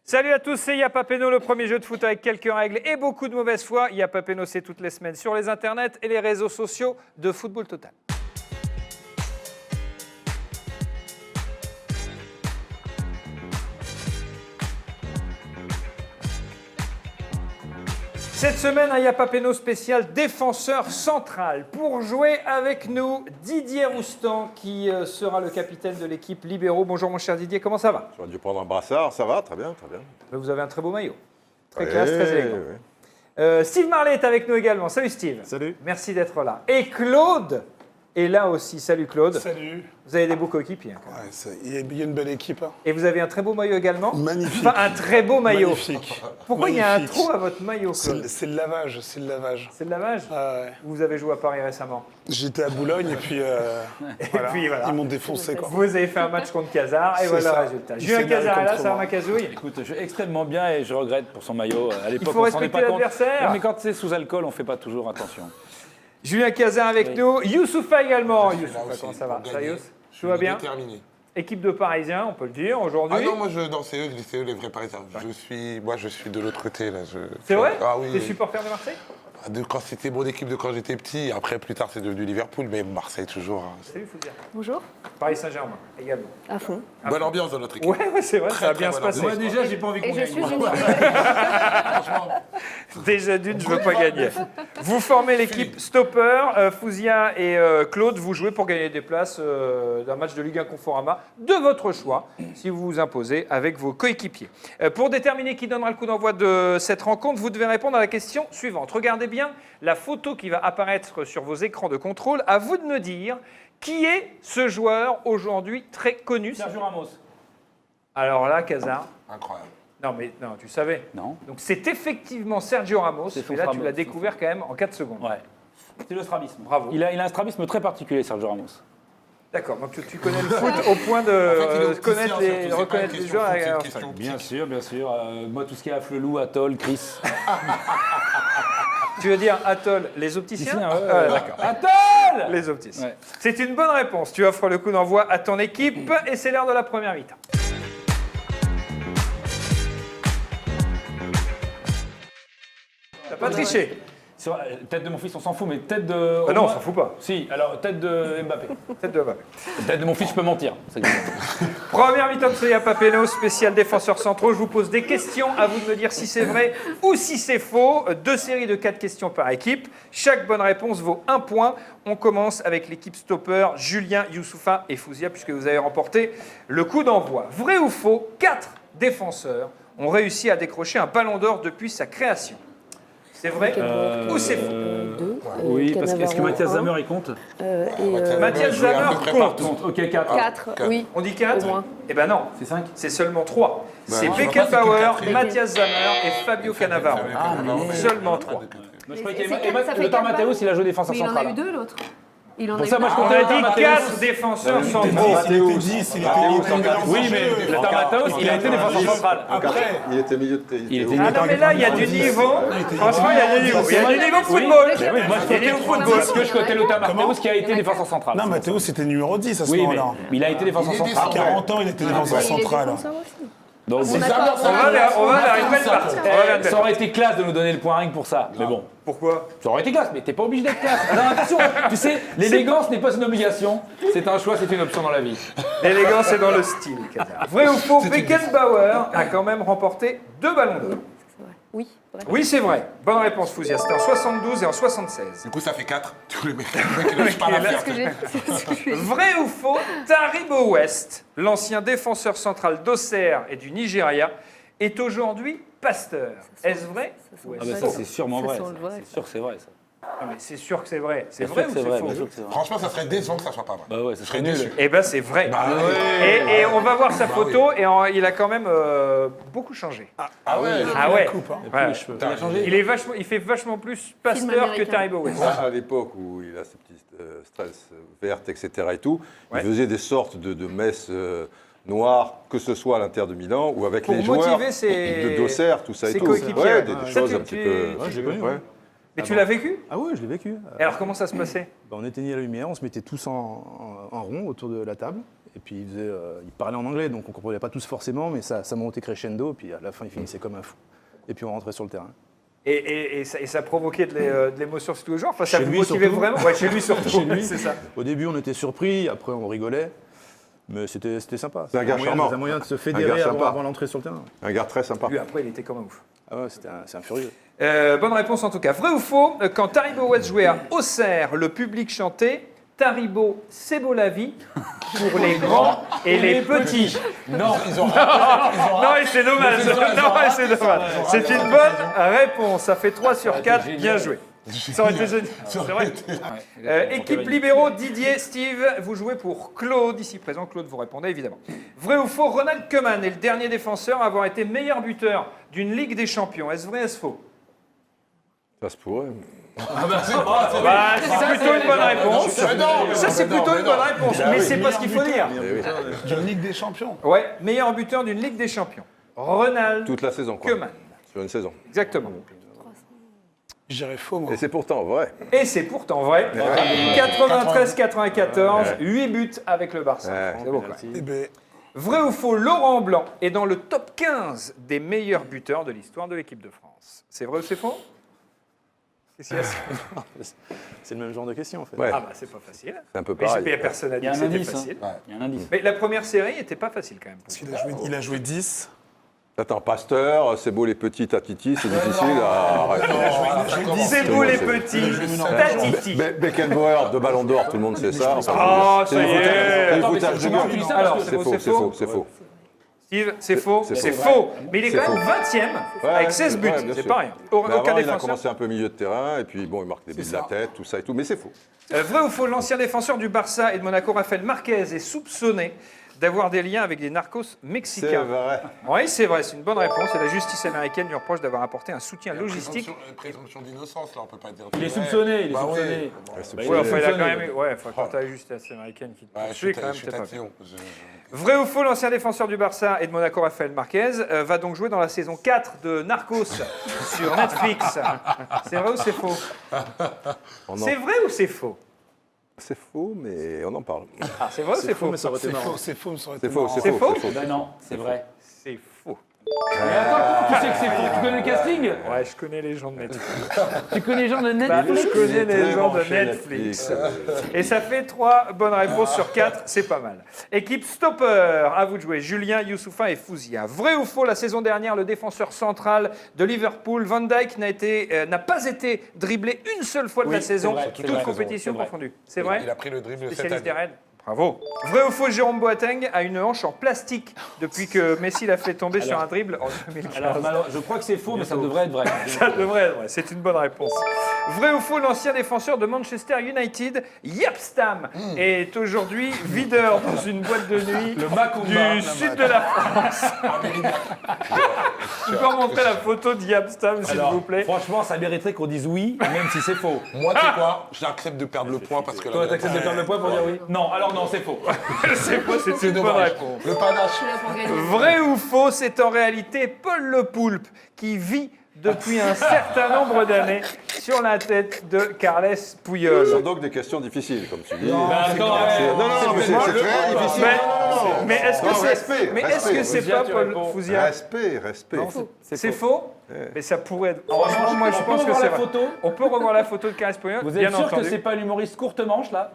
Salut à tous, c'est Y'a pas Péno, le premier jeu de foot avec quelques règles et beaucoup de mauvaise foi. Y'a pas Péno, c'est toutes les semaines sur les internets et les réseaux sociaux de Football Total. Cette semaine, un Y'a pas Péno spécial défenseur central. Pour jouer avec nous, Didier Roustan, qui sera le capitaine de l'équipe Libéraux. Bonjour mon cher Didier, comment ça va? J'aurais dû prendre un brassard, ça va, très bien, très bien. Vous avez un très beau maillot. Très Ouais, classe, très élégant. ouais. Steve Marley est avec nous également. Salut Steve. Salut. Merci d'être là. Et Claude est là aussi. Salut Claude. Salut. Vous avez des beaux coéquipiers. Hein, quand même. Ouais, il y a une belle équipe. Hein. Et vous avez un très beau maillot également. Magnifique. Enfin, un très beau maillot. Magnifique. Pourquoi il y a un Magnifique. trou à votre maillot, Claude? C'est le lavage, c'est le lavage. C'est de lavage? Ah ouais. Vous avez joué à Paris récemment. J'étais à Boulogne et puis, voilà, puis voilà. ils m'ont défoncé. Quoi. Vous avez fait un match contre Casar et C'est voilà ça. le résultat. Il Julien s'est barré Casar est là, contre ça va moi. ma casouille? Écoute, je suis extrêmement bien et je regrette pour son maillot. À l'époque, faut on s'en est respecter pas compte. l'adversaire. Ouais, mais quand c'est sous alcool, on ne fait pas toujours attention. Julien Casar avec Oui. nous. Youssoufa également. Je suis là Youssoufa, aussi comment ça va? pour Ça, gagner. Youss? Je Tout va suis bien? déterminé. Équipe de Parisiens, on peut le dire, aujourd'hui. Ah non, moi, c'est eux les vrais Parisiens. Je suis de l'autre côté. Là. C'est vrai? Ah oui. T'es supporter de Marseille? Quand c'était mon équipe de quand j'étais petit. Après, plus tard, c'est devenu Liverpool, mais Marseille toujours. Hein. Salut Fouzia. Bonjour, Paris Saint-Germain également. à fond. Bonne ambiance dans notre équipe. Ouais, c'est vrai, ça va Très, bien très se bonne passer. ambiance. déjà, j'ai pas envie Et je suis une Déjà d'une, je veux pas gagner. Vous formez l'équipe Stopper, Fouzia et Claude. Vous jouez pour gagner des places d'un match de Ligue 1 Conforama de votre choix, si vous vous imposez avec vos coéquipiers. Pour déterminer qui donnera le coup d'envoi de cette rencontre, vous devez répondre à la question suivante. Regardez bien la photo qui va apparaître sur vos écrans de contrôle. À vous de me dire qui est ce joueur aujourd'hui très connu. Sergio Ramos. Alors là, Casar. Incroyable. Non, mais non, tu savais. Non. Donc c'est effectivement Sergio Ramos, C'est son mais là tu Ramos. l'as découvert quand même en 4 secondes. Ouais. C'est le strabisme. Bravo. Il a un strabisme très particulier, Sergio Ramos. D'accord, donc tu connais le foot au point de En fait, il est opticien, connaître surtout, c'est pas une reconnaître les question joueurs. foot, c'est une alors, question Bien optique. sûr, bien sûr. Moi, tout ce qui est Afflelou, Atoll, Chris. Tu veux dire Atoll, les opticiens? Ouais, Ah, d'accord. Atoll. Les opticiens. Ouais. C'est une bonne réponse. Tu offres le coup d'envoi à ton équipe et c'est l'heure de la première mi-temps. T'as pas triché? C'est vrai, tête de mon fils, on s'en fout, mais tête de. Ah non, on s'en fout pas. Si, alors tête de Mbappé. Tête de Mbappé. Tête de mon fils, je peux mentir. C'est exact. Première mi-temps de ce Y'a pas Péno, spécial défenseurs centraux. Je vous pose des questions, à vous de me dire si c'est vrai ou si c'est faux. 2 séries de 4 questions par équipe. Chaque bonne réponse vaut 1 point. On commence avec l'équipe stopper, Julien, Youssoufa et Fouzia, puisque vous avez remporté le coup d'envoi. Vrai ou faux, 4 défenseurs ont réussi à décrocher un ballon d'or depuis sa création. C'est vrai ou c'est faux? Oui, parce que est-ce que Mathias Zammer, il compte Mathias joué à Zammer peu près compte. partout. Compte, ok, 4. 4, oui. On dit 4? Au moins. Eh ben non, C'est 5. c'est seulement 3. C'est je vois pas, Beckenbauer, c'est que le Mathias Zammer et Fabio Cannavaro. mais- Seulement 3. Je croyais Et c'est que quatre, ça fait Lothar quatre Matthäus, il a joué défenseur Mais il en central. a eu 2 l'autre. Il en a Pour eu ça, moi, je deux. On comptais a Lothar dit Matthäus. 4 défenseurs centraux. Il était 10, il était Oui, mais Lothar Matthäus, il a été défenseur central. Après, Il était milieu de terrain. Il était Ah non, mais là, il y a du niveau. Franchement, il y a du niveau. Il y a du niveau de Oui. football. Mais oui, moi, je Il y a du niveau de football. Parce que je comptais Lothar Matthäus qui a été défenseur central. non, Mathéo, c'était numéro 10 à ce Oui, mais moment-là. il a été défenseur Il est central. À 40 ans, il était défenseur Il est central. défenseur aussi. Donc, On a Zammer, pas- ça On va vers une belle partie. On va vers une belle ça aurait été classe de nous donner le point rien que pour ça. Mais bon, Pourquoi? ça aurait été classe, mais t'es pas obligé d'être classe. Alors attention, tu sais, l'élégance n'est pas une obligation. C'est un choix, c'est une option dans la vie. L'élégance est dans le style. Kazar. Vrai ou faux, Beckenbauer a quand même remporté 2 ballons d'or. Oui, vrai. Oui, c'est vrai. Bonne réponse, Fouzia. C'était en 72 et en 76. Du coup, ça fait 4. Tous les mecs, il lâche pas l'affaire. C'est ce que j'ai- c'est ce que j'ai- Vrai ou faux, Taribo West, l'ancien défenseur central d'Auxerre et du Nigeria, est aujourd'hui pasteur. Est-ce vrai ou Ah est-ce bah faux? ça c'est sûrement Ça vrai. sent le vrai. C'est sûr que c'est vrai ça. Ah, mais c'est sûr que c'est vrai. C'est Bien vrai sûr ou que c'est faux? bien sûr que c'est vrai. Franchement, ça serait décevant que ça soit pas vrai. Bah ouais, ça serait Je serais nul. déçu. Eh ben c'est vrai. Bah Et on va voir sa photo et il a quand même beaucoup changé. Ah ouais. Ah ouais. coupe, hein. Ouais. Les cheveux. Il a changé. Il fait vachement plus pasteur que américain. Taribo West. À l'époque où il a ses petits stress vertes, etc. et tout, Ouais. il faisait des sortes de messes noires, que ce soit à l'Inter de Milan ou avec Pour les joueurs motiver ses- d'Auxerre, tout ça et ses tout. coéquipiers. Ouais, des Ça, choses tu- un petit tu- peu. Ouais, j'ai connu, ouais. Mais tu l'as vécu? Ah ouais, je l'ai vécu. Et alors comment ça se passait? On éteignait la lumière, on se mettait tous en rond autour de la table Et puis il parlait en anglais, donc on ne comprenait pas tous forcément, mais ça montait crescendo, puis à la fin il finissait comme un fou. Et puis on rentrait sur le terrain. Et ça provoquait de l'émotion sur tous les joueurs. Enfin, ça Chez vous lui, motivait surtout. vraiment. Ouais, chez lui surtout. Chez lui. C'est ça. Au début on était surpris, après on rigolait, mais c'était sympa. C'est un gars charmant. C'est un moyen de se Un fédérer gars sympa. avant l'entrée sur le terrain. Un gars très sympa. Lui, après, il était comme un ouf. Ah ouais, c'est un furieux. Bonne réponse en tout cas. Vrai ou faux, quand Taribo West jouait à Auxerre, le public chantait Taribo, c'est beau la vie pour les grands et les petits. Non, Non, et c'est dommage. Non, et c'est dommage. C'est une bonne réponse. Ça fait 3 sur 4. Bien joué. Ça aurait été génial. C'est vrai. Équipe libéraux, Didier, Steve, vous jouez pour Claude, ici présent. Claude, vous répondez évidemment. Vrai ou faux, Ronald Koeman est le dernier défenseur à avoir été meilleur buteur d'une Ligue des Champions. Est-ce vrai, est-ce faux? Ça se pourrait. Bah, c'est plutôt une bonne réponse. Ça, c'est plutôt une bonne réponse. Mais c'est pas ce qu'il faut dire. D'une Ligue des Champions. Ouais, meilleur buteur d'une Ligue des Champions. Ronald Toute la saison, quoi. Koeman. Sur une saison. Exactement. Je dirais faux, moi. Et c'est pourtant vrai. Et c'est pourtant vrai. 93-94, 8 buts avec le Barça. Ouais. C'est beau, quoi. Eh ben, Vrai ou faux, Laurent Blanc est dans le top 15 des meilleurs buteurs de l'histoire de l'équipe de France. C'est vrai ou c'est faux? Qu'est-ce qu'il y a? C'est le même genre de question en fait. Ouais. Ah bah c'est pas facile. C'est un peu Mais pareil. personne n'a il dit y a que un c'était indice. facile. Il y a un indice. Mais la première série n'était pas facile quand même. parce qu'il a joué 10. Attends, Pasteur, c'est beau les petits, Tatiti, c'est difficile à arrêter. C'est beau les C'est- petits, Tatiti. Beckenbauer, 2 ballons d'or, tout le monde sait ça. Oh, Enfin, ça y est. c'est Attends, mais foutage c'est de comment gueule. tu dis ça? Alors, Parce que C'est faux, c'est faux, c'est faux. Steve, c'est faux, C'est c'est faux. faux. Mais il est C'est quand même faux. 20e Ouais, avec 16 buts. ouais, bien C'est sûr. pas rien. Mais Aucun avant, il a défenseur. commencé un peu milieu de terrain, et puis bon, il marque des buts de la tête, tout ça et tout, mais c'est faux. Vrai ou faux, l'ancien défenseur du Barça et de Monaco, Rafael Marquez, est soupçonné d'avoir des liens avec des narcos C'est mexicains. vrai. Oui, c'est vrai, c'est une bonne réponse. Et la justice américaine lui reproche d'avoir apporté un soutien logistique. Présomption d'innocence, là, on peut pas dire. Il est soupçonné, il est Bah oui. soupçonné. Ouais, c'est Bah, Ouais, enfin, il a quand soupçonné. même. Ouais, enfin, quand t'as la justice américaine qui te Ouais, poursuit, quand même, je suis t'es pas tatillon. Vrai ou faux, l'ancien défenseur du Barça et de Monaco, Rafael Marquez, va donc jouer dans la saison 4 de Narcos sur Netflix. C'est vrai ou c'est faux? On en- C'est vrai ou c'est faux? C'est faux, mais on en parle. Ah, c'est vrai ou c'est faux? mais ça aurait été marrant. C'est faux, mais ça aurait été C'est faux, marrant. c'est C'est faux, faux c'est faux. Ben non, c'est vrai. C'est faux. Mais attends, comment tu sais que c'est faux? Tu connais le casting? Ouais, je connais les gens de Netflix. Tu connais les gens de Bah, Netflix? je connais les Très gens de branché Netflix. Et ça fait 3 bonnes réponses sur 4, c'est pas mal. Équipe stopper, à vous de jouer. Julien, Youssoupha et Fouzia. Vrai ou faux, la saison dernière, le défenseur central de Liverpool, Van Dijk, n'a pas été dribblé une seule fois de la saison, c'est vrai, toute c'est vrai, compétition c'est vrai. confondue. C'est vrai? Il a pris le dribble cette Spécialiste des année. raids. Bravo. Vrai ou faux, Jérôme Boateng a une hanche en plastique depuis que Messi l'a fait tomber sur un dribble en 2015. Alors, je crois que c'est faux, mais ça devrait être vrai. Ça devrait être vrai, c'est une bonne réponse. Vrai ou faux, l'ancien défenseur de Manchester United, Jaap Stam, est aujourd'hui videur dans une boîte de nuit du sud de la France. Je peux remontrer la photo de Jaap Stam, s'il Alors, vous plaît. franchement, ça mériterait qu'on dise oui, même si c'est faux. Moi, tu sais quoi? J'accepte de perdre le point parce que Toi, t'acceptes de perdre le point pour dire oui? Non, alors non, c'est faux. C'est faux, c'est une bonne dommage. réponse. Le panache. Tu l'as pour gagner. Vrai ou faux, c'est en réalité Paul Le Poulpe qui vit depuis un certain nombre d'années sur la tête de Carles Ce sont Puyol. donc des questions difficiles, comme tu dis. Bah, attends, Non, mais c'est très difficile. Mais est-ce que Non, c'est respect, mais est-ce que respect. c'est Fouzia, pas tu Paul réponds. Fouzia? Respect, respect. C'est faux, mais ça pourrait être. Franchement, moi, je on peut pense que revoir c'est la vrai. photo. On peut revoir la photo de Carles Puyol, Vous bien êtes sûr entendu. que c'est pas l'humoriste courte manche là?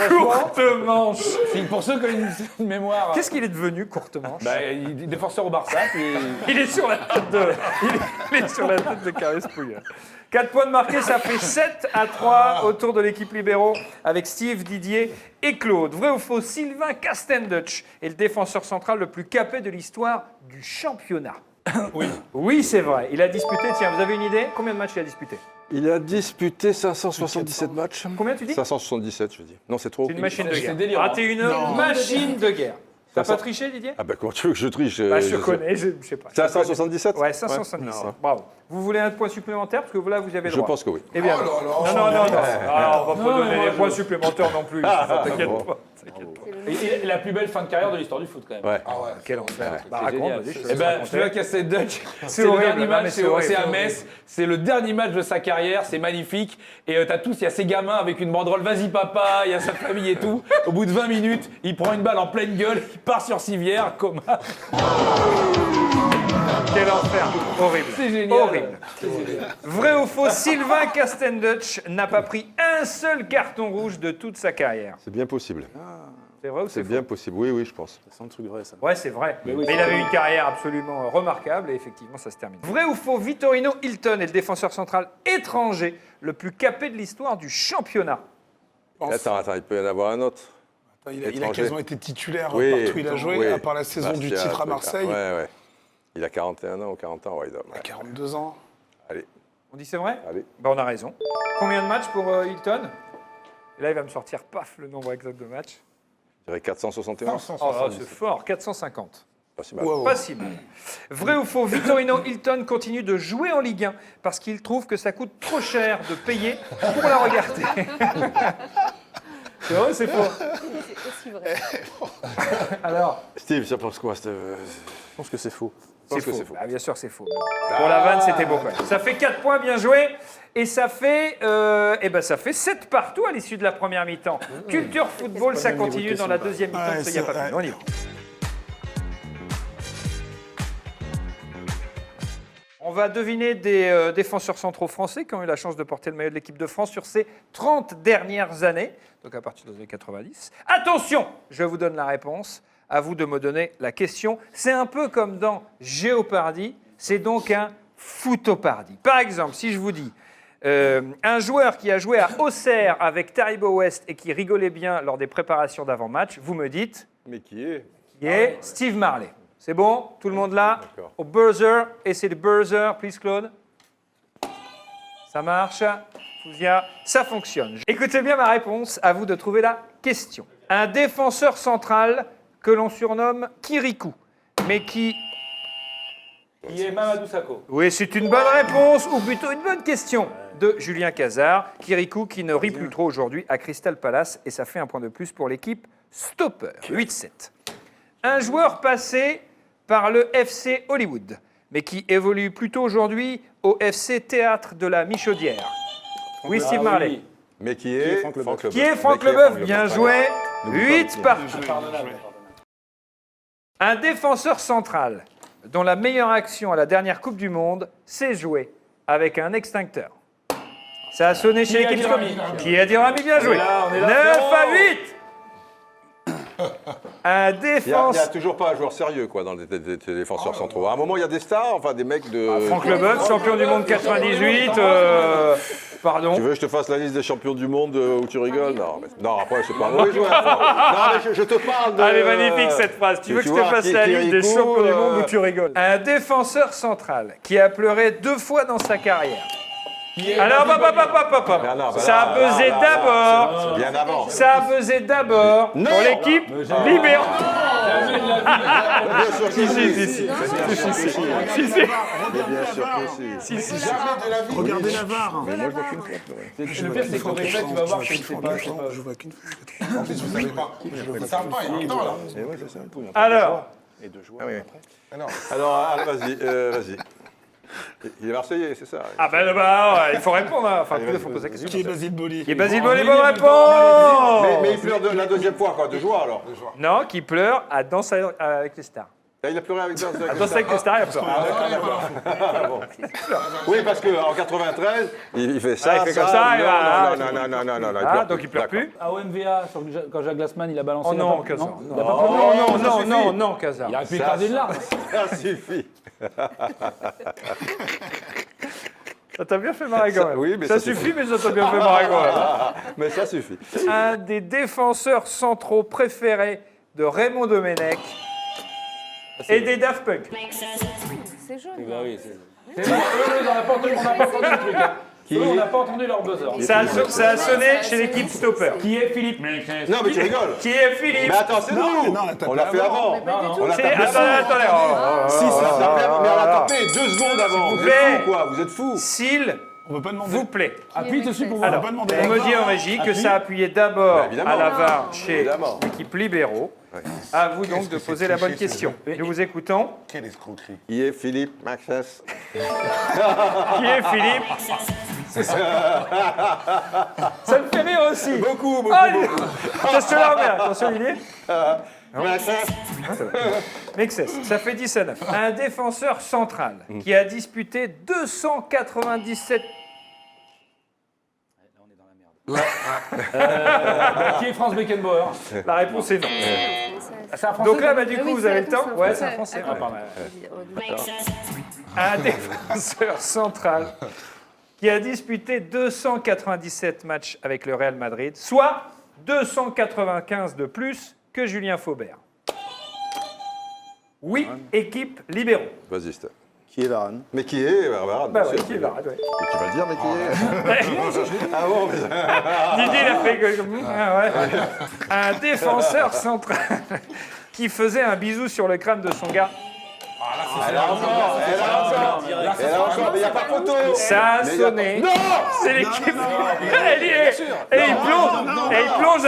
Courte manche. C'est pour ceux qui ont une mémoire. Qu'est-ce qu'il est devenu, courte manche? Bah, il est défenseur au Barça, puis. Il est sur la tête de. Il est sur la tête de Carles Puyol. 4 points de marqué, ça fait 7-3 autour de l'équipe libéraux avec Steve, Didier et Claude. Vrai ou faux, Sylvain Castendutch est le défenseur central le plus capé de l'histoire du championnat. Oui. Oui, c'est vrai. Il a disputé, tiens, vous avez une idée? Combien de matchs il a disputé? Il a disputé 577 matchs. Combien tu dis? 577, je dis. Non, c'est trop. C'est une machine de C'est guerre. délirant. Ah, t'es une machine de guerre. T'as pas 500. triché, Didier? Ah bah comment tu veux que je triche Bah, je connais, je sais pas. 577 Ouais, 577. Bravo. Vous voulez un point supplémentaire? Parce que là, vous avez le Je droit. pense que oui. Eh bien, non. Ah, on va pas donner moi, les points je- supplémentaires non plus. T'inquiète pas. T'inquiète pas. Et la plus belle fin de carrière de l'histoire du foot, quand même. Ouais. Ah ouais. Quel enfer. Bah, C'est raconte, génial. vas-y, je te Eh laisse ben, raconter. Stuart Castle Dutch, c'est horrible, le dernier non, match, mais c'est horrible. c'est à Metz, c'est le dernier match de sa carrière, c'est magnifique. Et t'as tous, il y a ces gamins avec une banderole, vas-y papa, il y a sa famille et tout. Au bout de 20 minutes, il prend une balle en pleine gueule, il part sur civière, comme Quel enfer. Horrible. c'est génial. Horrible. Vrai ou faux, Sylvain Castendutch n'a pas pris un seul carton rouge de toute sa carrière. C'est bien possible. C'est vrai ou C'est c'est faux? bien possible. Oui, oui, je pense. Ça sent le truc vrai, ça. Ouais, c'est vrai. oui, Mais c'est il avait une carrière absolument remarquable et effectivement, ça se termine. Vrai ou faux, Vittorino Hilton est le défenseur central étranger le plus capé de l'histoire du championnat. Attends, il peut y en avoir un autre. Il a Étranger. quasiment été titulaire Oui, partout où il a joué, oui. à part la saison du Bastia, titre à truc, Marseille. Ouais, ouais. Il a 41 ans ou 40 ans, ouais, il doit. À 42 ans. Allez, On dit c'est vrai? allez. Ben, on a raison. Combien de matchs pour Hilton? Et là, il va me sortir, paf, le nombre exact de matchs. Je dirais 471. Oh là, c'est fort, 450. Pas si mal. Wow. Pas si mal. Vrai ou faux, Vittorino Hilton continue de jouer en Ligue 1 parce qu'il trouve que ça coûte trop cher de payer pour la regarder. C'est vrai ou c'est faux? C'est aussi vrai. Alors, Steve, ça pense quoi Je pense que c'est faux. pense que c'est faux. Ah, bien sûr, c'est faux. Pour la vanne, c'était beau quand même. Ça fait 4 points, bien joué. Et ça fait, ça fait 7 partout à l'issue de la première mi-temps. Culture football, ça continue dans la deuxième mi-temps. Ouais, Ça, y a pas c'est plus. On y va. On va deviner des défenseurs centraux français qui ont eu la chance de porter le maillot de l'équipe de France sur ces 30 dernières années, donc à partir des années 90. Attention, je vous donne la réponse, à vous de me donner la question. C'est un peu comme dans Géopardy, c'est donc un footopardy. Par exemple, si je vous dis un joueur qui a joué à Auxerre avec Taribo West et qui rigolait bien lors des préparations d'avant-match, vous me dites Mais qui est qui est Steve Marley. C'est bon? Tout le monde là? D'accord. Au buzzer. Et c'est le buzzer, please Claude. Ça marche. Fouzia, ça fonctionne. Écoutez bien ma réponse, à vous de trouver la question. Un défenseur central que l'on surnomme Kirikou, mais qui... Qui est Mamadou Sakho. Oui, c'est une bonne réponse, ou plutôt une bonne question de Julien Cazard. Kirikou qui ne rit plus trop aujourd'hui à Crystal Palace, et ça fait un point de plus pour l'équipe Stopper. 8-7. Un joueur passé par le FC Hollywood, mais qui évolue plutôt aujourd'hui au FC Théâtre de la Michaudière. Oui, Steve Marley. Oui. Mais qui est Franck Leboeuf. Qui est Franck Leboeuf? Bien joué. 8 partout. Pardonnable. Un défenseur central dont la meilleure action à la dernière Coupe du Monde s'est jouée avec un extincteur. Ça a sonné chez Qui a l'équipe dit Stop. Rami? Qui a dit Rami? Bien joué. On est là, 9 frérot. à 8. Un Il n'y défense. a toujours pas un joueur sérieux quoi, dans les défenseurs centraux. À un moment, il y a des stars, enfin des mecs de. Franck Leboeuf, champion du monde 98. Pardon. Tu veux que je te fasse la liste des champions du monde où tu rigoles? Non, non, après, c'est pas un mauvais joueur. Non, mais je te parle de. Allez, magnifique cette phrase. Tu veux que je te vois, fasse la liste des Kirikou, champions du monde où tu rigoles? Un défenseur central qui a pleuré 2 fois dans sa carrière. Alors, hop. Ah non, bah Ça là, a buzzé là, d'abord. C'est bien avant. Ça a buzzé d'abord Non. pour l'équipe libérale. Bien sûr que si. Si. Bien sûr que si. Regardez la VAR. Le pire, c'est qu'au réflexe, tu vas voir que c'est pas. Je vois qu'une fois. En plus, vous savez pas. Je savais pas, il y a longtemps, là. Alors, Et deux joueurs. Ah oui. Ah non. Alors, vas-y. Il est Marseillais, c'est ça. il faut répondre. Enfin, il faut poser la question. Qui est Basile Boli? Qui est Basile Boli, bonne réponse. Mais il pleure la deuxième fois, quoi, de joie alors. Non, qui pleure à Danse avec les stars. Il a pleuré avec Danse À Danse avec les stars, il a pleuré. Oui, parce qu'en 93, il fait ça. Ah, il fait comme ça, et voilà. Non. Ah, donc il pleure plus. À OMVA, quand Jacques Glassman, il a balancé. Oh non, il a Cazard. pas- Il a pas pleuré. Non, Cazard. Il aurait pu écraser une larme. Ça suffit. Ça t'a bien fait marrer quand même. Oui, mais ça ça suffit, mais ça t'a bien fait marrer quand même. Mais ça suffit. Un des défenseurs centraux préférés de Raymond Domenech et des Daft Punk. C'est jaune. Bah oui, c'est. On n'a pas entendu le truc. Hein. On n'a pas entendu leur buzzer. Ça a sonné chez l'équipe Stopper. Qui est Philippe? Non, mais tu rigoles. Qui est Philippe? Mais attends, c'est nous. non, t'as On l'a pas fait avant. On l'a tapé Attendez. mais on l'a tapé 2 secondes avant. Vous plaît. êtes fous, quoi. Vous êtes fous. S'il On peut pas demander. vous plaît. Appuie dessus pour On voir. va Alors, pas demander on me la dit VAR, en régie que ça appuyait d'abord Bah, évidemment. à la VAR chez Évidemment. l'équipe libéraux. À vous donc de Qu'est-ce que poser c'est la bonne triché, question. Nous vous écoutons. Quelle escroquerie. Qui est Philippe Maxès? Qui est Philippe? Ça me fait rire aussi. Beaucoup, beaucoup, Allez. beaucoup. Attention là, mais attention Lily. Maxès. Mexès, ça fait 10 à 9. Un défenseur central qui a disputé 297... Qui est Franz Beckenbauer? La réponse est non. C'est un Français. Donc là, bah, du Ah coup, oui, vous c'est avez la le temps. réponse, Ouais, c'est c'est un un français. Français. Ah, pas mal. Un défenseur central qui a disputé 297 matchs avec le Real Madrid, soit 295 de plus que Julien Faubert. Oui, équipe libéraux. Vas-y, Steph. Qui est Varane? Mais qui est Varane? Bah bien oui, sûr. qui est Varane, ouais. Mais tu vas le dire, mais qui est Ah bon, mais... Didier, il a fait que... Ah ouais. Un défenseur central qui faisait un bisou sur le crâne de son gars. Elle a encore, mais il n'y a pas photo. Ça a Mais sonné. Non. C'est l'équipe. Elle y est. Et il plonge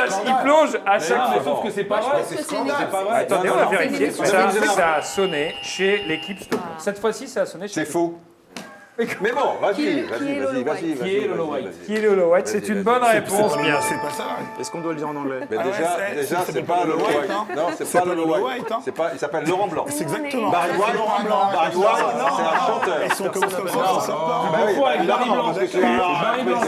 à chaque Non, mais fois. sauf que c'est pas vrai. C'est pas vrai. Attendez, on va vérifier. C'est Ça a sonné chez l'équipe Stop. Cette fois-ci, ça a sonné chez C'est faux. Mais bon, Qui est- vas-y, qui est vas-y, Lolo vas-y, White? vas-y. Qui est Lolo vas-y, White? vas-y. qui est Lolo White. C'est une bonne réponse, bien sûr. C'est pas ça. Est-ce qu'on doit le dire en anglais? Mais Ah ouais, déjà, c'est c'est pas Lolo White. hein. Non, c'est C'est pas pas Lolo Lolo White. White, hein. C'est pas, il s'appelle Laurent Blanc. C'est exactement. Barry White, Barry White, c'est un chanteur. Ils sont comme ça, ça sort pas. Bah oui, Pourquoi avec Barry évidemment, Blanc? parce que tu as Barry Blanc,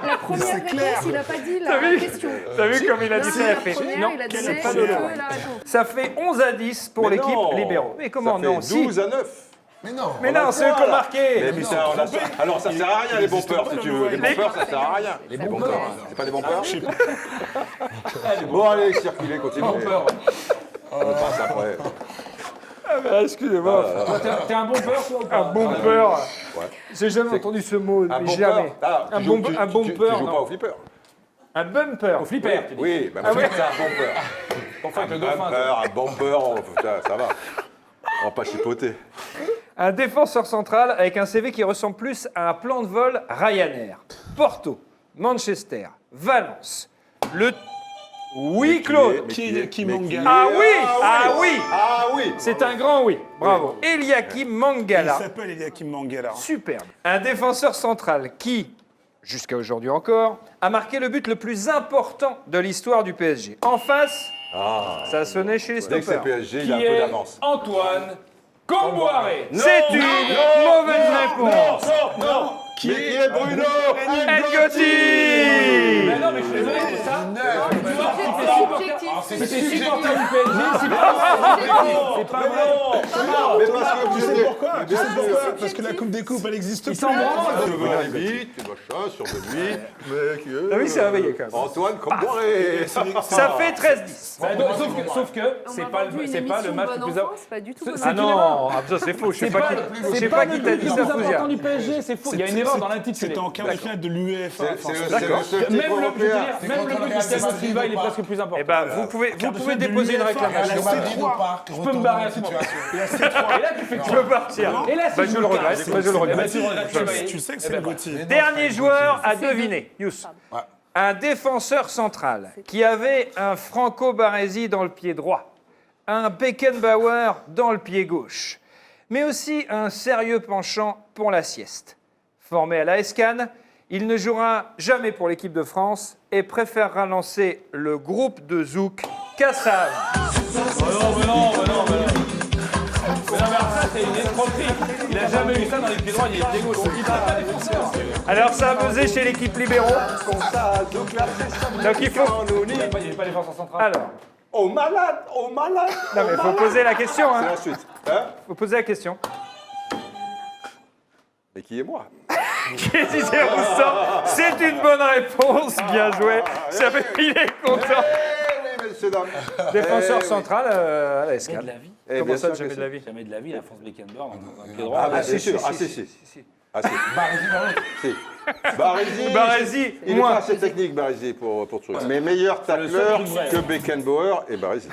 La première réponse, il n'a pas dit la question. T'as vu comme il a dit ça? La Il a fait première, non. il a dit c'est que pas Lolo la White. réponse. Ça fait 11 à 10 pour Mais l'équipe non. libéraux. Mais comment Ça non? fait Si. 12 à 9. Mais non. Mais non, c'est eux qui ont marqué. Mais putain, alors ça sert à rien les bumpers si tu veux. Les bumpers ça sert à rien. Les bumpers. C'est pas des bumpers? Bon allez, circulez, continuez. Bumper. On passe après. Excusez-moi. T'es un bumper, toi ou Un pas? bumper. Ouais. J'ai jamais entendu ce mot, Un mais bumper. jamais. Ah, Un tu joues- bumper, tu- un tu- bumper, Tu joues non. pas au flipper. Un bumper. Au flipper. tu dis. Oui, bah, Ah ouais. c'est un bumper. Enfin, avec le Un dauphin. bumper, un bumper, putain, ça va. On va pas chipoter. Un défenseur central avec un CV qui ressemble plus à un plan de vol Ryanair. Porto, Manchester, Valence. Le... Oui, Claude. Qui Mangala. Ah oui, ah oui. Ah oui. C'est un grand oui. Bravo. Eliakim Il Mangala. s'appelle Eliakim Mangala. Superbe. Un défenseur central qui, jusqu'à aujourd'hui encore, a marqué le but le plus important de l'histoire du PSG. En face, ça sonnait chez les Dès que c'est stoppers. PSG, il y a un Qui peu est d'avance. Antoine Comboiré. C'est une mauvaise réponse. Non. Mais qui est Bruno Ngozi. Mais non, mais je suis désolé, c'est ça. C'est Mais t'es subjectif. supporter du PSG, c'est pas vrai. Mais parce que Tu sais pourquoi? Tu sais pourquoi? Parce que la Coupe des Coupes, elle existe plus. s'en branle. tu veux aller vite, tu machin, sur de lui. Mais qui est Ah oui, c'est réveillé quand même. Antoine Comboiré. Ça fait 13-10. Bah, donc, sauf que On c'est m'a pas vendu une c'est pas le émission match Bonne le plus important. Enfance, pas du tout. C'est Ah une non, erreur. ah, ça c'est faux. Je sais C'est pas pas qui le- je sais c'est pas pas qui le t'a plus dit ça, Fouzia. important du PSG, c'est faux. Il y a une erreur dans l'intitulé. C'était en quart de finale de l'UEFA. C'est le D'accord. seul titre Même le, je veux européen. dire, même le but de Stefan Silva, il est presque plus important. Eh ben, vous pouvez déposer une réclamation. Je peux me barrer à ce moment. Et là, tu fais Je quoi peux partir. Et là, si Bah, je le me regrette. casse, Bah, je le eh ben, regrette. tu regrettes, tu vas y- Tu sais que Eh c'est ben, le Gauthier. Dernier joueur à deviner, Youss. Un défenseur central qui avait un Franco Baresi dans le pied droit, un Beckenbauer dans le pied gauche, mais aussi un sérieux penchant pour la sieste. Formé à la Cannes, il ne jouera jamais pour l'équipe de France et préférera lancer le groupe de Zouk Kassav. Mais non, mais alors ça, c'est une escroquerie. Il a jamais eu ça dans les pieds droits, il est pied gauche. Il va pas défenseur. Alors ça a buzzé chez l'équipe libéraux. Donc il faut... Il n'est pas défenseur central. Alors, Oh malade, oh malade. non mais il faut poser la question. C'est Hein. la suite. Hein? Faut poser la question. Mais qui est moi? Didier Roustan, c'est une bonne réponse, bien joué. Ça fait, il est content. Eh oui, messieurs, dames. Défenseur Eh oui. central à la Jamais Escale. de la vie. Eh, Comment bien ça, sûr jamais que de la vie? Jamais de la vie, la France Beckenbauer dans un pied droit. Ah, bah, c'est sûr. Ah, si. Ah, si. Baresi. Baresi, Il est moins. pas assez technique, Baresi, pour truc. Mais meilleur tacleur truc vrai. que Beckenbauer et Baresi.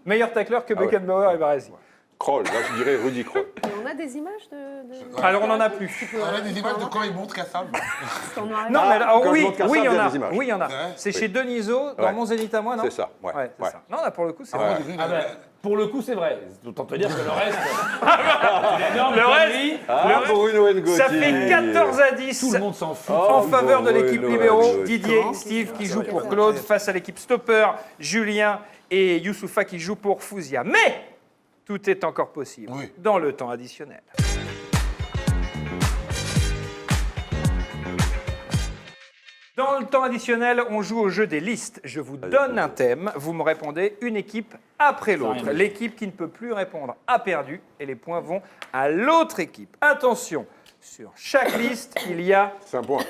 Meilleur tacleur que ouais. Beckenbauer et Baresi. Kroll, là je dirais Rudy Kroll. Et on a des images de... Alors, on n'en a plus. On a des images de quand il monte Kassab. Parce qu'en noir et Non, blanc. mais alors, quand oui, je monte Kassab, oui, il y en il y a a. des images. Oui, il y en a. Ouais. C'est chez Deniso, dans Ouais. Mon Zénith à moi, non? C'est ça, ouais. c'est Ouais. ça. Non, là, pour le coup, c'est Ouais. vrai. Ah ben, pour le coup, c'est vrai. Autant te dire que le reste. C'est énorme, Le reste- connerie. Ah, Bruno N'Gauthie. Ça fait 14-10. Tout le monde s'en fout. En faveur de l'équipe Bruno libéraux, N'Gauthie. Didier, Steve qui joue pour Claude face à l'équipe stopper, Julien et Youssoufa qui jouent pour Fouzia. Mais tout est encore possible Oui. dans le temps additionnel. Dans le temps additionnel, on joue au jeu des listes. Je vous donne un thème, vous me répondez une équipe après l'autre. rien. L'équipe qui ne peut plus répondre a perdu et les points vont à l'autre équipe. Attention, sur chaque liste, il y a C'est un point.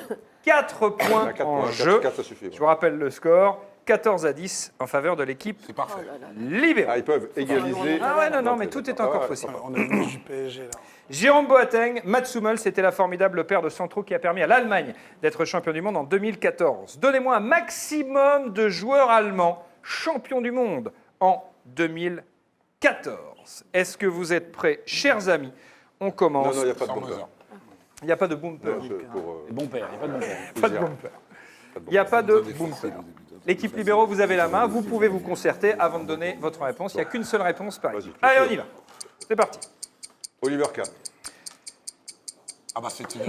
4 points À 4 en points. jeu. 4, ça suffit. Je vous rappelle le score, 14-10 en faveur de l'équipe C'est parfait. libérale. Ah, ils peuvent égaliser. Ah ouais, non, mais tout est encore ouais, possible. On a le match du PSG, là. Jérôme Boateng, Mats Hummels, c'était la formidable paire de centraux qui a permis à l'Allemagne d'être champion du monde en 2014. Donnez-moi un maximum de joueurs allemands champions du monde en 2014. Est-ce que vous êtes prêts, chers amis? On Non, commence. non, il n'y a pas de Sans bumper. mesure. Il n'y a pas de bumper. Non, pour, Bon père, il n'y a pas de bon père. Pas de bumper. Il n'y a pas de bumper. L'équipe libéraux, vous avez la main. Vous pouvez vous concerter avant de donner votre réponse. Il n'y a qu'une seule réponse par équipe. Vas-y, Allez, on y va. C'est parti. Oliver Kahn. Ah bah c'est une...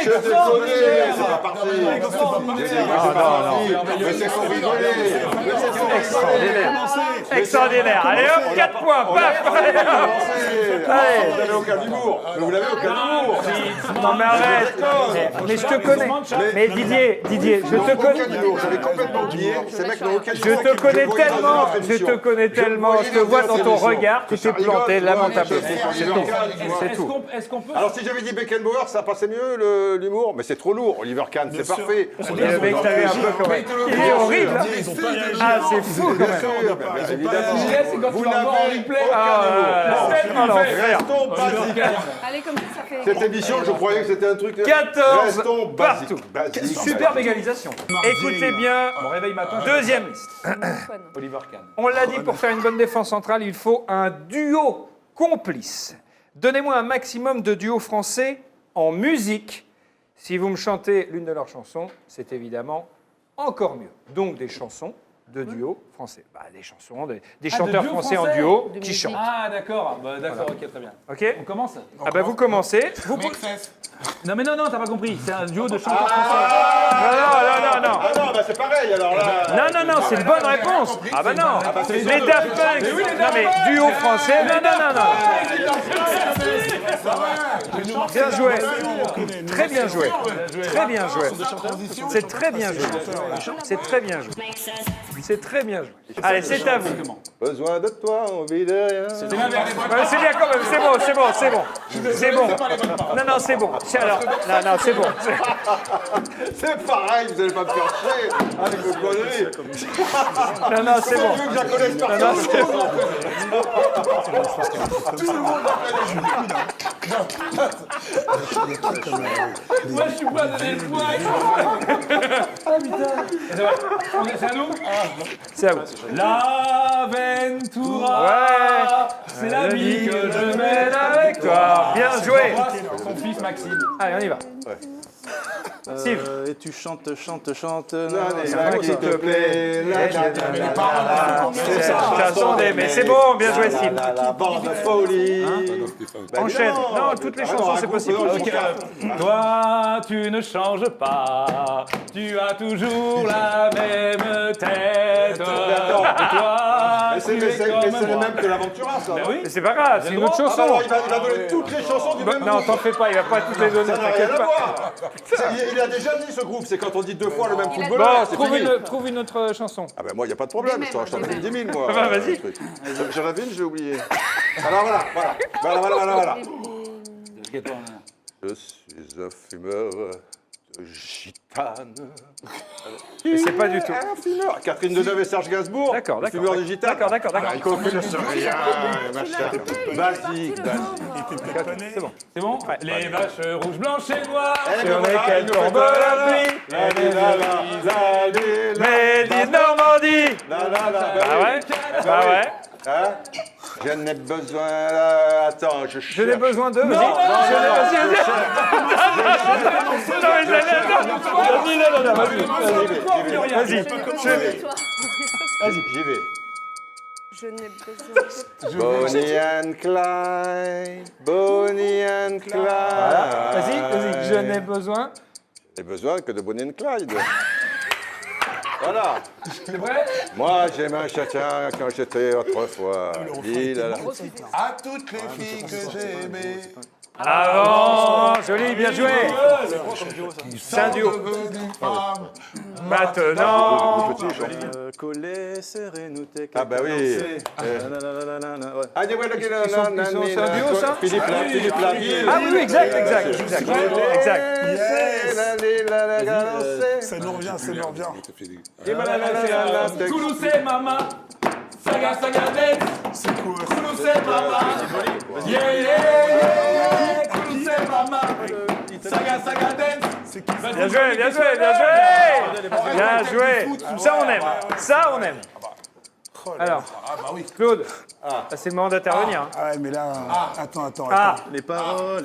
Je te connais, c'est pas parti. Mais c'est qu'on rigolait. Extraordinaire. Allez hop, 4 points. Paf. Allez, vous avez aucun humour. Mais vous n'avez aucun humour. Non mais arrête. Mais je te connais. Mais Didier, je te connais. Aucun humour. J'avais complètement oublié. Ces mecs n'ont aucun Je humour. te connais le voyais dans tellement, notre je émission. te connais tellement, je te vois dans ton regard, tu t'es planté lamentablement. C'est tout. C'est tout. Est-ce qu'on peut. Alors si j'avais dit Beckenbauer, ça passait mieux l'humour. Mais c'est trop lourd. Oliver Kahn, c'est parfait. Et le mec t'avais un peu quand même. Il est horrible. Hein. Ils ont pas réagi. Ah c'est fou quand même. C'est quand Vous tu vas voir en n'avez replay. Ah, tellement l'enfer. Restons basiques. Allez, comme ça fait... Cette émission, je croyais que c'était un truc. 14 Restons basiques. partout. Basiques. Superbe égalisation. Écoutez bien, Mon réveil matin. deuxième liste. Oliver Kahn. On l'a dit, pour faire une bonne défense centrale, il faut un duo complice. Donnez-moi un maximum de duos français en musique. Si vous me chantez l'une de leurs chansons, c'est évidemment encore mieux. Donc des chansons de duo français. Bah, des chansons, des chanteurs duo français en français. duo De qui musique. chantent. Ah d'accord, bah, d'accord, ok, très bien. Ok. On commence. Ah bah vous commencez. Vous... Mexès. Non mais non, t'as pas compris. C'est un duo de chanteurs français. Non. Ah non, bah c'est pareil alors là. Non, c'est une bonne réponse. Ah bah non. Les Daft Punk. Non mais duo français. Non. Bien joué. Très bien joué. Très bien joué. C'est très bien joué. C'est très bien joué. C'est très bien joué. Allez, c'est à vous. Besoin de toi, envie de rien. C'est bien quand même. C'est bon. Non, c'est bon. Alors, non, c'est bon. C'est pareil, vous allez pas me faire chier avec vos conneries. Non, c'est bon. Je veux que je la connaisse par Non, cœur. c'est bon. Moi je suis pas donné le point. C'est à nous. C'est à vous. La Ventura. Ouais. C'est la vie que je mène mène avec toi. Bien joué. Son fils Maxime. Allez, on y va. Steve. Et tu chantes. S'il te plaît, C'est une chanson d'aimer. C'est bon, bien joué, Steve. la bande de folie. Enchaîne. Non, toutes les chansons, c'est possible. Ok. Toi, tu ne changes pas. Tu as toujours la même tête. Toi, Mais c'est tu es c'est comme le moi. même que l'Aventura, ça. Ben oui. Mais c'est pas grave, c'est une autre Ah bah chanson. alors, il va donner toutes les chansons du même Non, groupe. t'en fais pas, il va pas toutes les donner, Ça n'a rien t'inquiète à pas. voir. Il a déjà dit ce groupe, c'est quand on dit deux fois le même footballeur. Bon, c'est trouve fini. une autre chanson. Ah ben moi, il n'y a pas de problème, Les mêmes, je t'en les fais 10 000, moi. Bah, vas-y. le truc. J'en avais une, je l'ai oublié. Alors voilà. Je suis un fumeur de gitane. Mais c'est pas du tout. Un fumeur. Catherine Deneuve et Serge Gainsbourg. D'accord. Fumeur de gitane. D'accord. Il connaissent rien, machin. Basique. C'est bon. C'est bon. Les vaches rouges, blanches et noires. Eh Et ben on est voilà, qu'elle il nous tombe fait la pluie. la Ah ouais. Ah ouais. Hein? Je n'ai besoin. Attends, je Je n'ai cherche. besoin d'eux. Vas-y. Vas-y. J'y vais. Je n'ai besoin Bonnie and Clyde, Bonnie and Clyde. Vas-y. Je n'ai besoin. J'ai besoin que de Bonnie and Clyde. Voilà. C'est vrai? Moi, j'aimais un chacun quand j'étais autrefois. À toutes les filles que j'ai aimées. Avant. Joli, bien joué. C'est un duo. Maintenant. Coller, serrer, nous t'es Ah bah oui. Ah, Ils sont un duo, ça? Philippe Laville. Ah oui, exact. Ça nous revient, ça nous revient. Toulouse, maman. Saga, saga, dance. C'est quoi? Toulouse, maman. Yeah, yeah. Toulouse, maman. Saga, saga, dance. C'est qui? Bien joué. Ça, on aime. Alors, Claude, là, c'est le moment d'intervenir. hein. Ah ouais, mais là. Attends. Ah, Les paroles.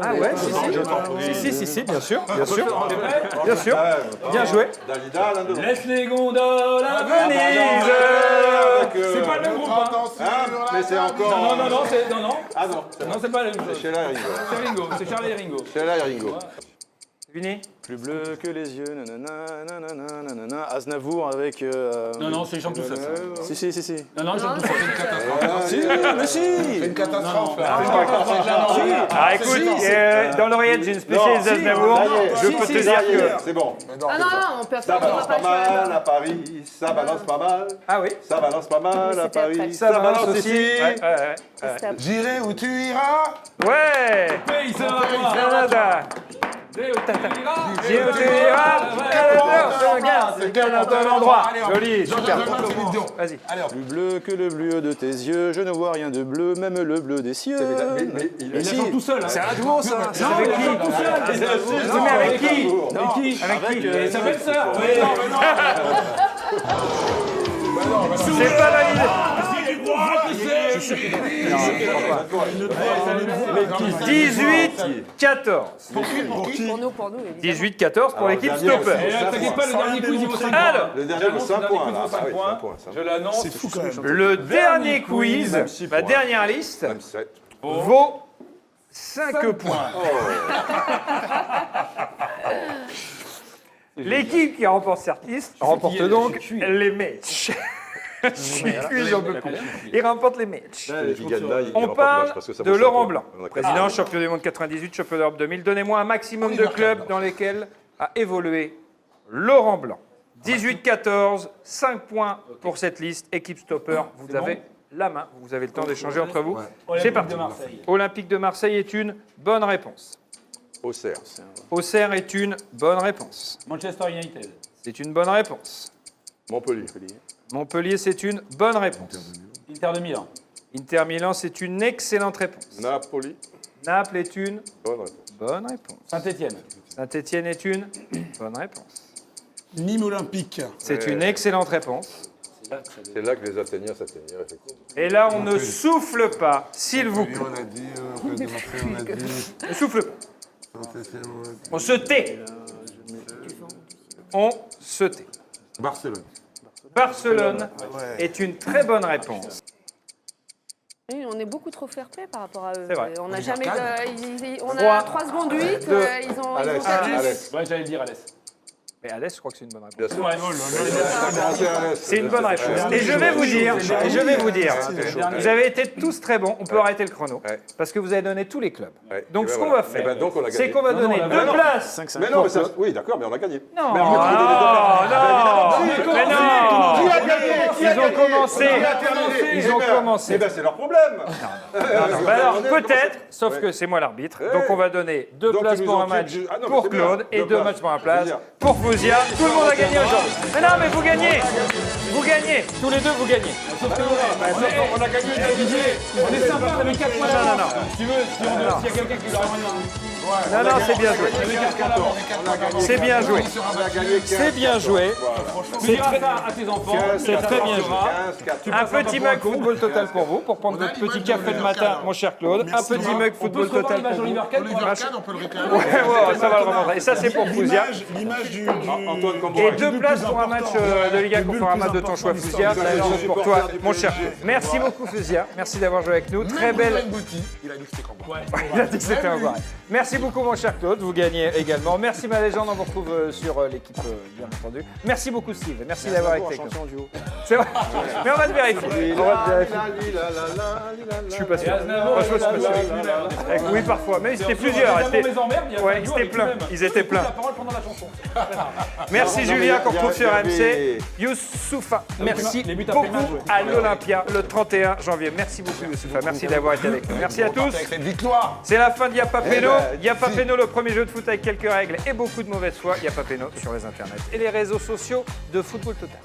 ah ouais, si, bien sûr. Bien joué. Dalida, l'un de l'autre. Laisse les gondoles à Venise. C'est pas le même groupe, hein. Hein? Mais c'est encore. Non, c'est. Non. Ah non, Non, c'est pas la même chose. Sheila et Ringo. C'est Ringo, c'est Charlie et Ringo. Sheila et Ringo. Vini. Plus bleu que les yeux, nanana. Aznavour avec. Non, c'est chante tout seul. Si. Non, chante tout seul. Si, mais si. C'est une catastrophe là. Ah, écoute, dans l'oreillette, j'ai une spécialiste d'Aznavour. Je peux te dire que. C'est bon. Ah non, on peut Ça on va balance pas pas mal jouer. à Paris, ça balance pas mal. Ah oui. Ça balance pas mal à c'était après. Paris, Ça balance aussi. ici. Ouais. J'irai où tu iras. Ouais. Pays, ça va. Canada. Regarde dans ton endroit. Joli, super. Vas-y. Plus bleu que le bleu de tes yeux, je ne vois rien de bleu, même le bleu des cieux. Il la chante tout seul. C'est un duo, ça. Non, il la chante tout seul. Oui, mais avec qui? Avec qui? Et sa belle-sœur. C'est pas validé. 18-14. Pour nous, évidemment. 18-14 pour l'équipe Stopper. T'inquiète pas, le dernier quiz, il vaut 5 points. Alors, Le dernier vaut 5 points. là. Ah oui, 5 5 points. Je l'annonce. C'est fou quand même. le dernier quiz, ma dernière liste, Même 7. vaut 5 points. L'équipe qui remporte cette liste remporte donc les matchs. Je suis cuit, j'en peux plus. Il remporte les matchs. Qui gagne là, il On remporte parle le match, parce que ça de vaut 5 Laurent points. Blanc, On a président, champion du monde 98, champion d'Europe 2000. Donnez-moi un maximum de clubs dans lesquels a évolué Laurent Blanc. 18-14, 5 points pour cette liste. Équipe Stopper, vous avez la main. Vous avez le temps d'échanger entre vous. C'est parti. Olympique de Marseille est une bonne réponse. Auxerre. Auxerre est une bonne réponse. Manchester United. C'est une bonne réponse. Montpellier. Montpellier, c'est une bonne réponse. Inter de Milan. Inter Milan, c'est une excellente réponse. Napoli. Naples est une Bonne réponse. bonne réponse. Saint-Étienne. Saint-Étienne est une bonne réponse. Nîmes Olympique. C'est une excellente réponse. C'est là que les Athéniens s'atteignaient, effectivement. Et là, on ne souffle pas, s'il vous plaît. On a dit, on a dit. Ne souffle pas. On se tait. On se tait. Barcelone. Barcelone est une très bonne réponse. Oui, on est beaucoup trop fair-play par rapport à eux. C'est vrai. On n'a jamais. On Trois, a 3 secondes 8. deux, Ils ont Alès. perdu. Alès. Ouais, j'allais le dire, Alès. Mais Alès, je crois que c'est une bonne réponse. Bien sûr. Ouais. C'est une bonne réponse. Et je vais vous dire, vous avez été tous très bons. On peut arrêter le chrono. Ouais. Parce que vous avez donné tous les clubs. Ouais. Donc Et ce ben qu'on voilà. va faire, Et ben donc on a c'est gagné. qu'on va Non, donner non, deux non. places. 5-5. Mais non, mais ça, oui, d'accord, mais on a gagné. Non, Mais non, on a donné des deux places. mais non. Qui a gagné? Qui a Ils ont gagné? commencé. Qui a terminé? Ils ont commencé. Eh ben, c'est leur problème. Bah alors peut-être, sauf que c'est moi l'arbitre. Donc on va donner deux Donc, places ils nous pour ont un match tué- Ah non, mais pour c'est bien. Claude et Deux deux places. matchs pour un Je veux place dire, pour Fouzia. Tout le monde a gagné aujourd'hui. Mais non, mais vous gagnez. Vous gagnez. Tous les deux, vous gagnez. On a gagné on est sympa, on avait 4 points Non. d'avance. Si tu veux, s'il y a quelqu'un qui leur Non, c'est bien joué. C'est bien joué. C'est bien joué. Tu diras ça à tes enfants. C'est très bien joué. Un petit mug football total pour vous, pour prendre votre petit café de matin, mon cher Claude. Un petit mug football total pour vous. on peut le réclamer. Ouais, ça va le remonter. Et ça, c'est pour Fouzia. L'image du... Et 2 places pour un match de Liga Conforama de ton choix, Fouzia. La même chose pour toi, mon cher Claude. Merci beaucoup, Fouzia. Merci d'avoir joué avec nous. Très belle. Il a dit que c'était comme moi. Il a dit que c'était un vrai. Merci beaucoup, mon cher Claude. Vous gagnez également. Merci, ma légende. On vous retrouve sur l'équipe, bien entendu. Merci beaucoup, Steve. Merci d'avoir été avec nous. C'est vrai. Mais on va le vérifier. On va le vérifier. Je suis pas sûr. Franchement, je suis pas sûr. Oui, parfois. Mais c'était plusieurs. Ouais, c'était plein. Ils étaient pleins. La parole pendant la chanson. Merci, Julien, qu'on retrouve sur MC. Youssoufa, merci les buts à beaucoup pénal joués. à l'Olympia le 31 janvier. Merci beaucoup, Youssoufa. Merci d'avoir été avec nous. Merci à tous. Avec cette victoire. C'est la fin d'Yapapeno. Yapapeno, le premier jeu de foot avec quelques règles et beaucoup de mauvaise foi. Yapapeno sur les internets et les réseaux sociaux de Football Total.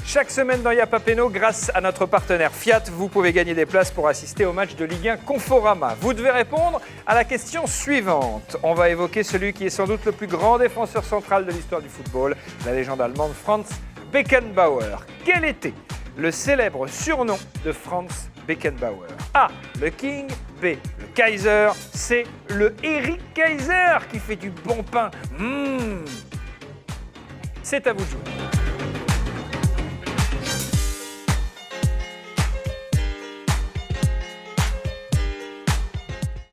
Chaque semaine dans Yapapeno, grâce à notre partenaire Fiat, vous pouvez gagner des places pour assister au match de Ligue 1 Conforama. Vous devez répondre à la question suivante. On va évoquer celui qui est sans doute le plus grand défenseur central de l'histoire du football, la légende allemande Franz Beckenbauer. Quel était le célèbre surnom de Franz Beckenbauer? A. Le King. B. Le Kaiser. C. Le Eric Kaiser qui fait du bon pain. C'est à vous de jouer.